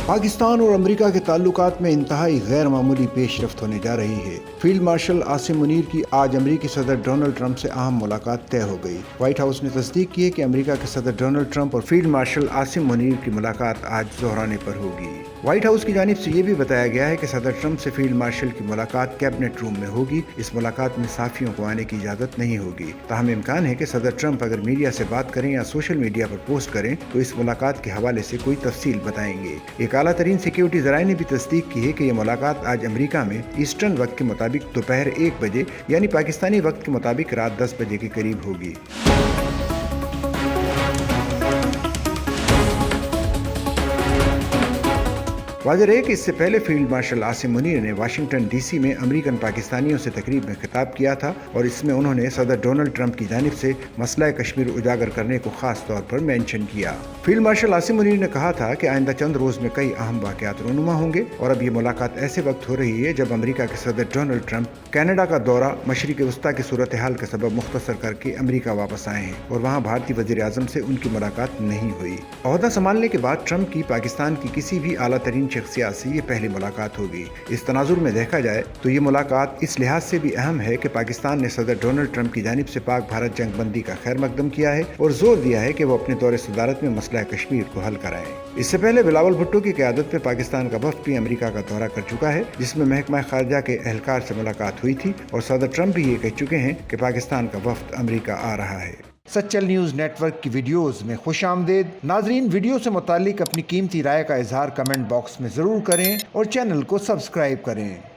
पाकिस्तान और अमेरिका के ताल्लुकात में इंतहाई गैर मामूली पेशरफ्त होने जा रही है। फील्ड मार्शल आसिम मुनीर की आज अमेरिकी सदर डोनाल्ड ट्रंप से अहम मुलाकात तय हो गई। व्हाइट हाउस ने तस्दीक की है कि अमेरिका के सदर डोनाल्ड ट्रंप और फील्ड मार्शल आसिम मुनीर की मुलाकात आज ज़ोहराने पर होगी। व्हाइट हाउस की जानिब से ये भी बताया गया है कि सदर ट्रंप से फील्ड मार्शल की मुलाकात कैबिनेट रूम में होगी। इस मुलाकात में साफियों को आने की इजाज़त नहीं होगी। ताहम इम्कान है कि सदर ट्रंप अगर मीडिया से बात करें या सोशल मीडिया पर पोस्ट करें तो इस मुलाकात के हवाले से कोई तफसील बताएंगे। एक आला तरीन सिक्योरिटी ज़राए ने भी तस्दीक की है कि यह मुलाकात आज अमेरिका में ईस्टर्न वक्त के मुताबिक दोपहर 1 बजे यानी पाकिस्तानी वक्त के मुताबिक रात 10 बजे के करीब होगी। वाज़ेह है कि इससे पहले फील्ड मार्शल आसिम मुनीर ने वाशिंगटन डीसी में अमेरिकन पाकिस्तानियों से तकरीब में खिताब किया था और इसमें उन्होंने सदर डोनाल्ड ट्रंप की जानिब से मसला कश्मीर उजागर करने को खास तौर पर मेंशन किया। फील्ड मार्शल आसिम मुनीर ने कहा था कि आइंदा चंद रोज में कई अहम वाक़यात रूनुमा होंगे और अब ये मुलाकात ऐसे वक्त हो रही है जब अमेरिका के सदर डोनाल्ड ट्रंप कनाडा का दौरा मशरिक़ वस्ता की सूरत हाल के सबब मुख्तसर करके अमेरिका वापस आए हैं और वहाँ भारतीय वज़ीर आज़म से उनकी मुलाकात नहीं हुई। ओहदा संभालने के बाद ट्रंप की पाकिस्तान की किसी भी आला तरीन शख्सियत से ये पहली मुलाकात होगी। इस तनाजुर में देखा जाए तो ये मुलाकात इस लिहाज से भी अहम है कि पाकिस्तान ने सदर डोनाल्ड ट्रंप की जानिब से पाक भारत जंग बंदी का खैर मकदम किया है और जोर दिया है कि वो अपने दौरे सदारत में मसला कश्मीर को हल कराएं। इससे पहले बिलावल भुट्टो की क़यादत में पाकिस्तान का वफ़द भी अमेरिका का दौरा कर चुका है, जिसमें महकमा खारजा के एहलकार से मुलाकात हुई थी और सदर ट्रंप भी ये कह चुके हैं कि पाकिस्तान का वफ़द अमेरिका आ रहा है। सच्चल न्यूज़ नेटवर्क की वीडियोस में खुश आमदेद। नाजरीन, वीडियो से मुतालिक अपनी कीमती राय का इजहार कमेंट बॉक्स में ज़रूर करें और चैनल को सब्सक्राइब करें।